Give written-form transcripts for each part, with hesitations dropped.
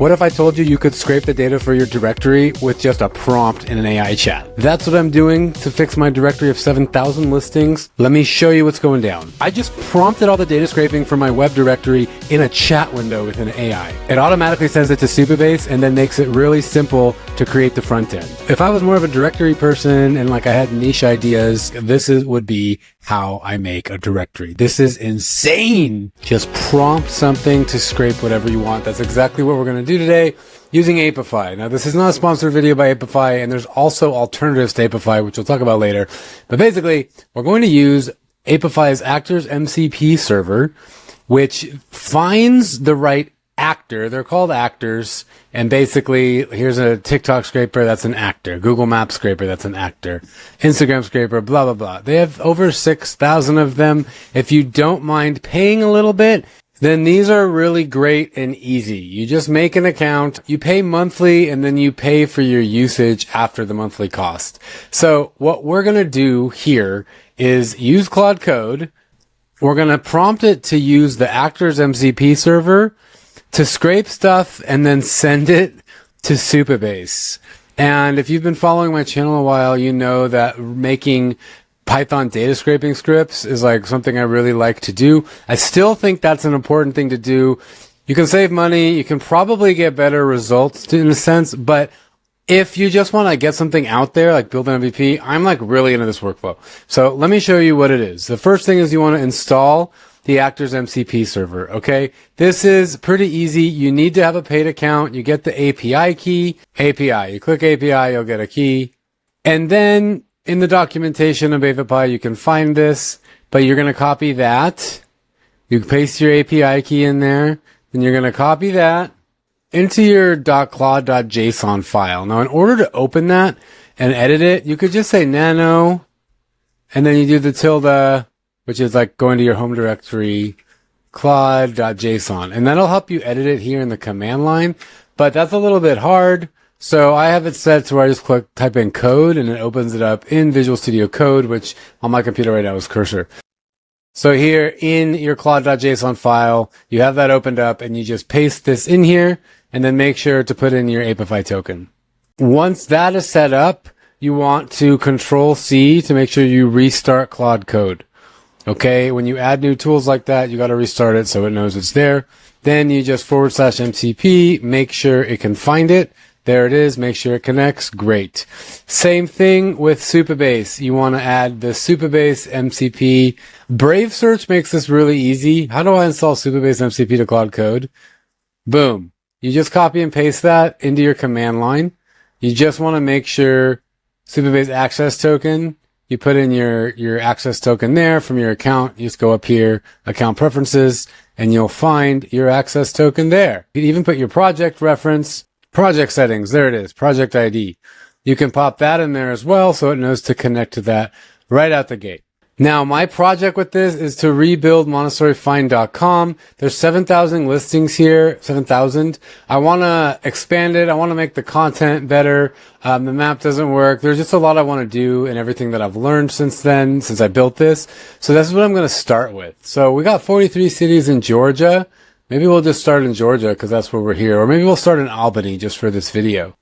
What if I told you you could scrape the data for your directory with just a prompt in an AI chat? That's what I'm doing to fix my directory of 7,000 listings. Let me show you what's going down. I just prompted all the data scraping for my web directory in a chat window with an AI. It automatically sends it to Supabase and then makes it really simple to create the front end. If I was more of a directory person and like I had niche ideas, would be how I make a directory. This is insane. Just prompt something to scrape whatever you want. That's exactly what we're going to do today using Apify. Now, this is not a sponsored video by Apify, and there's also alternatives to Apify, which we'll talk about later. But basically, we're going to use Apify's Actors MCP server, which finds the right actor. They're called actors. And basically, here's a TikTok scraper, that's an actor. Google Maps scraper, that's an actor. Instagram scraper, blah, blah, blah. They have over 6,000 of them. If you don't mind paying a little bit, then these are really great and easy. You just make an account, you pay monthly, and then you pay for your usage after the monthly cost. So what we're going to do here is use Claude Code. We're going to prompt it to use the Actors MCP server to scrape stuff and then send it to Supabase. And if you've been following my channel a while, you know that making Python data scraping scripts is like something I really like to do. I still think that's an important thing to do. You can save money. You can probably get better results in a sense, but if you just want to get something out there, like build an MVP, I'm like really into this workflow. So let me show you what it is. The first thing is you want to install the Actors MCP server. Okay. This is pretty easy. You need to have a paid account. You get the API key, API. You click API, you'll get a key. And then in the documentation of Apify, you can find this, but you're going to copy that. You paste your API key in there. Then you're going to copy that into your .claude.json file. Now, in order to open that and edit it, you could just say nano, and then you do the tilde, which is like going to your home directory, claude.json. And that'll help you edit it here in the command line, but that's a little bit hard. So I have it set to where I just type in code, and it opens it up in Visual Studio Code, which on my computer right now is cursor. So here in your claude.json file, you have that opened up, and you just paste this in here, and then make sure to put in your Apify token. Once that is set up, you want to Control-C to make sure you restart Claude Code. Okay, when you add new tools like that, you got to restart it so it knows it's there. Then you just /MCP, make sure it can find it. There it is. Make sure it connects. Great. Same thing with Supabase. You want to add the Supabase MCP. Brave Search makes this really easy. How do I install Supabase MCP to Claude Code? Boom. You just copy and paste that into your command line. You just want to make sure Supabase access token. You put in your access token there from your account. You just go up here, account preferences, and you'll find your access token there. You can even put your project reference, project settings. There it is, project ID. You can pop that in there as well so it knows to connect to that right out the gate. Now, my project with this is to rebuild MontessoriFind.com. There's 7,000 listings here, 7,000. I want to expand it. I want to make the content better. The map doesn't work. There's just a lot I want to do and everything that I've learned since then, since I built this. So that's what I'm going to start with. So we got 43 cities in Georgia. Maybe we'll just start in Georgia because that's where we're here. Or maybe we'll start in Albany just for this video.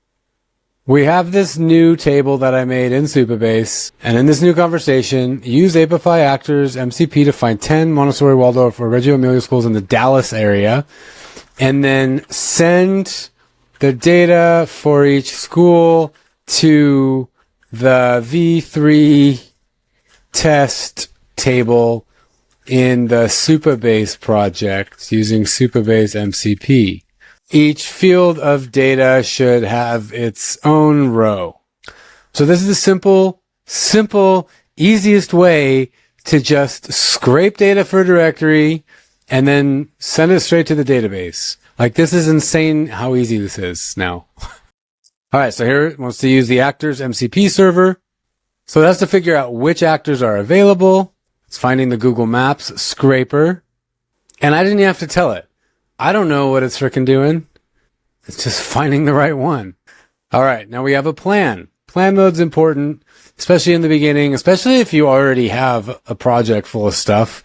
We have this new table that I made in Supabase, and in this new conversation, use Apify Actors MCP to find 10 Montessori Waldorf or Reggio Emilia schools in the Dallas area, and then send the data for each school to the V3 test table in the Supabase project using Supabase MCP. Each field of data should have its own row. So this is the simple, easiest way to just scrape data for a directory and then send it straight to the database. Like, this is insane how easy this is now. All right, so here it wants to use the Actors MCP server. So that's to figure out which actors are available. It's finding the Google Maps scraper. And I didn't even have to tell it. I don't know what it's frickin' doing. It's just finding the right one. All right, now we have a plan. Plan mode's important, especially in the beginning, especially if you already have a project full of stuff.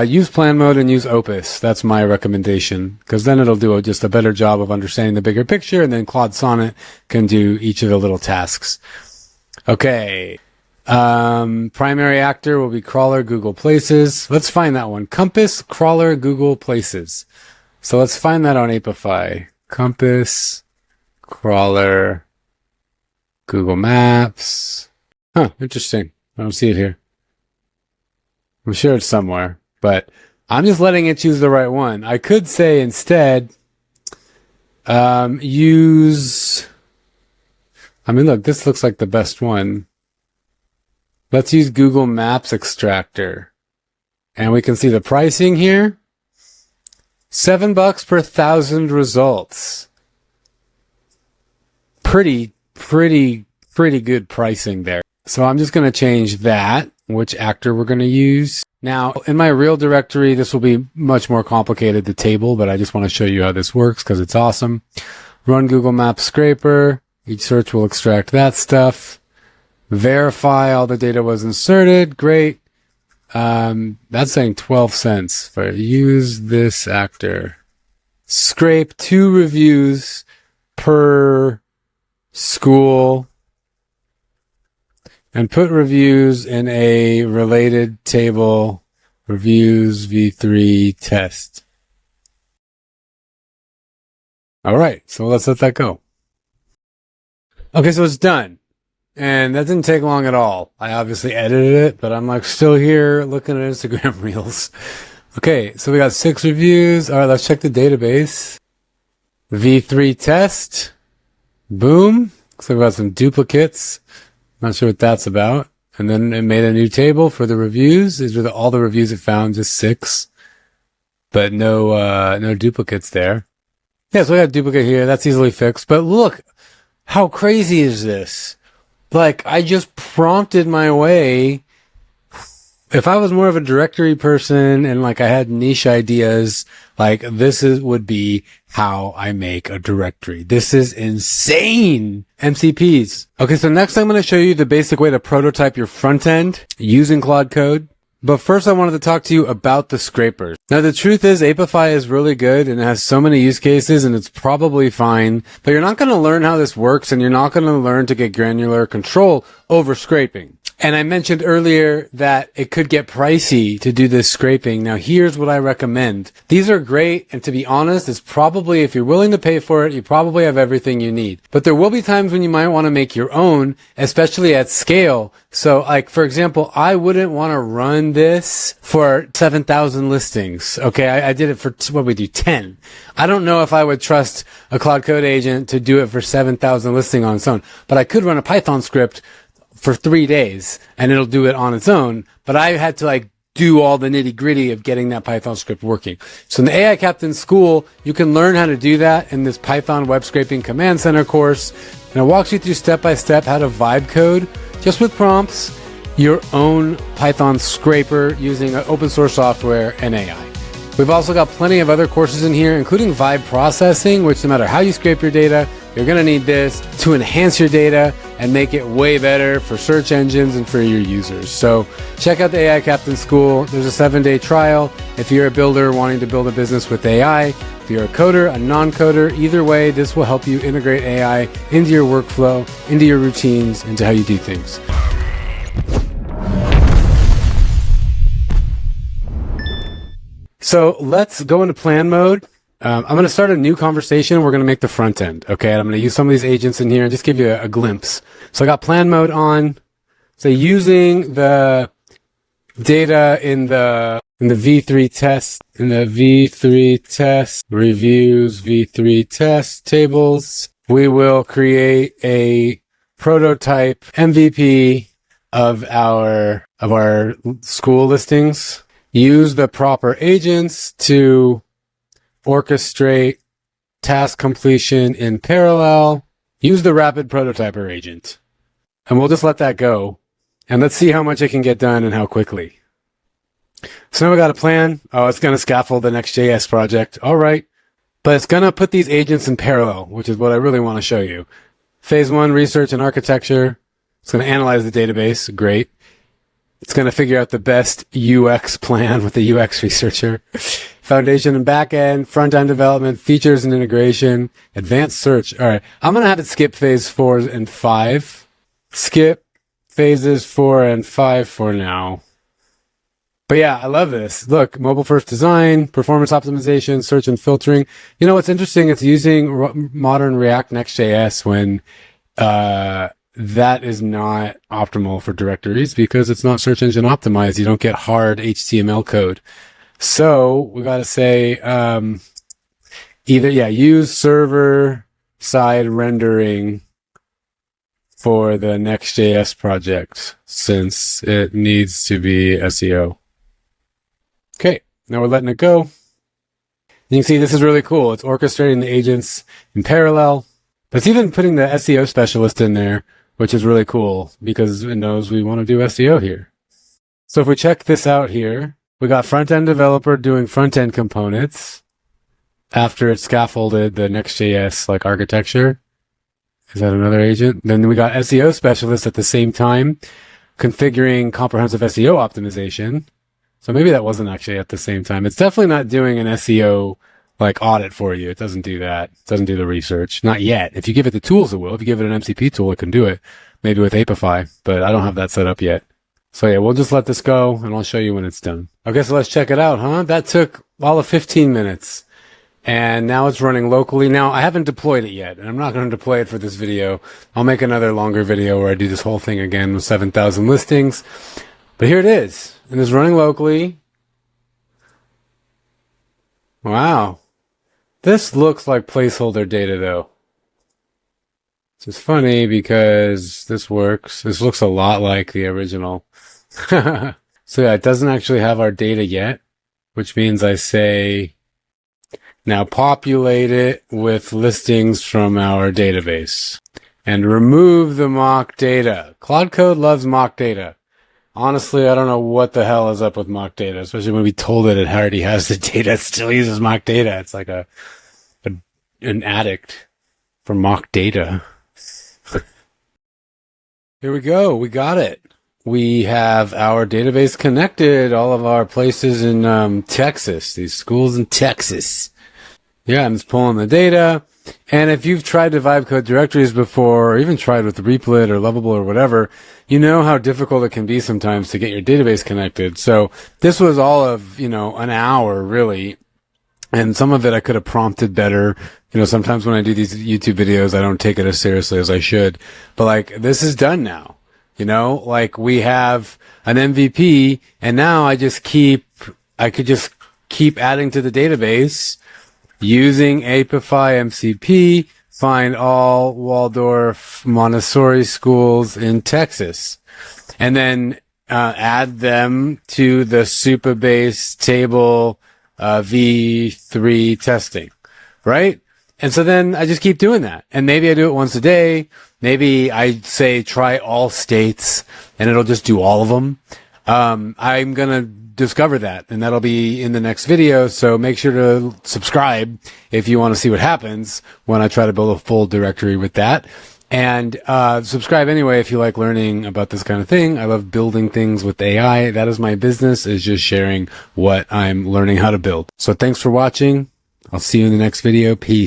use plan mode and use Opus. That's my recommendation, because then it'll do just a better job of understanding the bigger picture, and then Claude Sonnet can do each of the little tasks. Okay. Primary actor will be crawler, Google Places. Let's find that one. Compass, crawler, Google Places. So let's find that on Apify. Compass, crawler, Google Maps. Huh, interesting. I don't see it here. I'm sure it's somewhere, but I'm just letting it choose the right one. I could say instead, use, I mean, look, this looks like the best one. Let's use Google Maps Extractor. And we can see the pricing here. $7 per 1,000 results. Pretty good pricing there. So I'm just going to change that, which actor we're going to use. Now, in my real directory, this will be much more complicated, the table, but I just want to show you how this works because it's awesome. Run Google Maps Scraper. Each search will extract that stuff. Verify all the data was inserted. Great. That's saying 12 cents for use this actor. Scrape 2 reviews per school and put reviews in a related table. Reviews v3 test. All right. So let's let that go. Okay. So it's done. And that didn't take long at all. I obviously edited it, but I'm like still here looking at Instagram reels. Okay, so we got 6 reviews. All right, let's check the database. V3 test. Boom. Looks like we got some duplicates. Not sure what that's about. And then it made a new table for the reviews. These are all the reviews it found, just 6. But no duplicates there. Yeah, so we got a duplicate here. That's easily fixed. But look, how crazy is this? Like, I just prompted my way. If I was more of a directory person and like I had niche ideas, like would be how I make a directory. This is insane. MCPs. Okay, so next I'm going to show you the basic way to prototype your front end using Claude Code. But first I wanted to talk to you about the scrapers. Now the truth is Apify is really good and it has so many use cases and it's probably fine, but you're not going to learn how this works and you're not going to learn to get granular control over scraping. And I mentioned earlier that it could get pricey to do this scraping. Now here's what I recommend. These are great, and to be honest, it's probably, if you're willing to pay for it, you probably have everything you need. But there will be times when you might want to make your own, especially at scale. So like, for example, I wouldn't want to run this for 7,000 listings. Okay, I did it for, 10. I don't know if I would trust a Claude Code agent to do it for 7,000 listings on its own, but I could run a Python script for 3 days and it'll do it on its own. But I had to like do all the nitty gritty of getting that Python script working. So in the AI Captain School, you can learn how to do that in this Python web scraping command center course. And it walks you through step by step how to vibe code just with prompts, your own Python scraper using open source software and AI. We've also got plenty of other courses in here, including vibe processing, which no matter how you scrape your data, you're going to need this to enhance your data and make it way better for search engines and for your users. So check out the AI Captain School. There's a 7-day trial. If you're a builder wanting to build a business with AI, if you're a coder, a non-coder, either way, this will help you integrate AI into your workflow, into your routines, into how you do things. So let's go into plan mode. I'm going to start a new conversation. We're going to make the front end. Okay. And I'm going to use some of these agents in here and just give you a glimpse. So I got plan mode on. So using the data in the V3 test, reviews, V3 test tables, we will create a prototype MVP of our school listings. Use the proper agents to orchestrate task completion in parallel. Use the rapid prototyper agent. And we'll just let that go. And let's see how much it can get done and how quickly. So now we got a plan. Oh, it's going to scaffold the Next.js project. All right. But it's going to put these agents in parallel, which is what I really want to show you. Phase 1, research and architecture. It's going to analyze the database. Great. It's going to figure out the best UX plan with the UX researcher. Foundation and backend, front-end development, features and integration, advanced search. All right. I'm going to have it skip phase 4 and 5. Skip phases 4 and 5 for now. But yeah, I love this. Look, mobile first design, performance optimization, search and filtering. You know what's interesting? It's using modern React Next.js when that is not optimal for directories because it's not search engine optimized. You don't get hard HTML code. So we got to say use server side rendering for the Next.js project since it needs to be SEO. Okay, now we're letting it go. You can see this is really cool. It's orchestrating the agents in parallel. But it's even putting the SEO specialist in there, which is really cool because it knows we want to do SEO here. So if we check this out here, we got front-end developer doing front-end components after it scaffolded the Next.js like architecture. Is that another agent? Then we got SEO specialist at the same time configuring comprehensive SEO optimization. So maybe that wasn't actually at the same time. It's definitely not doing an SEO like audit for you. It doesn't do that. It doesn't do the research. Not yet. If you give it the tools, it will. If you give it an MCP tool, it can do it. Maybe with Apify, but I don't have that set up yet. So yeah, we'll just let this go and I'll show you when it's done. Okay, so let's check it out, huh? That took all of 15 minutes. And now it's running locally. Now, I haven't deployed it yet, and I'm not going to deploy it for this video. I'll make another longer video where I do this whole thing again with 7,000 listings. But here it is. And it's running locally. Wow. This looks like placeholder data, though. Which is funny because this works. This looks a lot like the original. So yeah, it doesn't actually have our data yet, which means I say, now populate it with listings from our database and remove the mock data. Claude Code loves mock data. Honestly, I don't know what the hell is up with mock data, especially when we told it it already has the data. It still uses mock data. It's like an addict for mock data. Here we go. We got it. We have our database connected, all of our places in Texas, these schools in Texas. Yeah, I'm just pulling the data. And if you've tried to vibe code directories before, or even tried with Replit or Lovable or whatever, you know how difficult it can be sometimes to get your database connected. So this was all of, an hour really. And some of it I could have prompted better. Sometimes when I do these YouTube videos, I don't take it as seriously as I should. But like, this is done now. Like we have an MVP and now I could just keep adding to the database using Apify MCP, find all Waldorf Montessori schools in Texas, and then add them to the Supabase table V3 testing, right? And so then I just keep doing that. And maybe I do it once a day. Maybe I say try all states and it'll just do all of them. I'm going to discover that, and that'll be in the next video. So make sure to subscribe if you want to see what happens when I try to build a full directory with that. And subscribe anyway if you like learning about this kind of thing. I love building things with AI. That is my business, is just sharing what I'm learning how to build. So thanks for watching. I'll see you in the next video. Peace.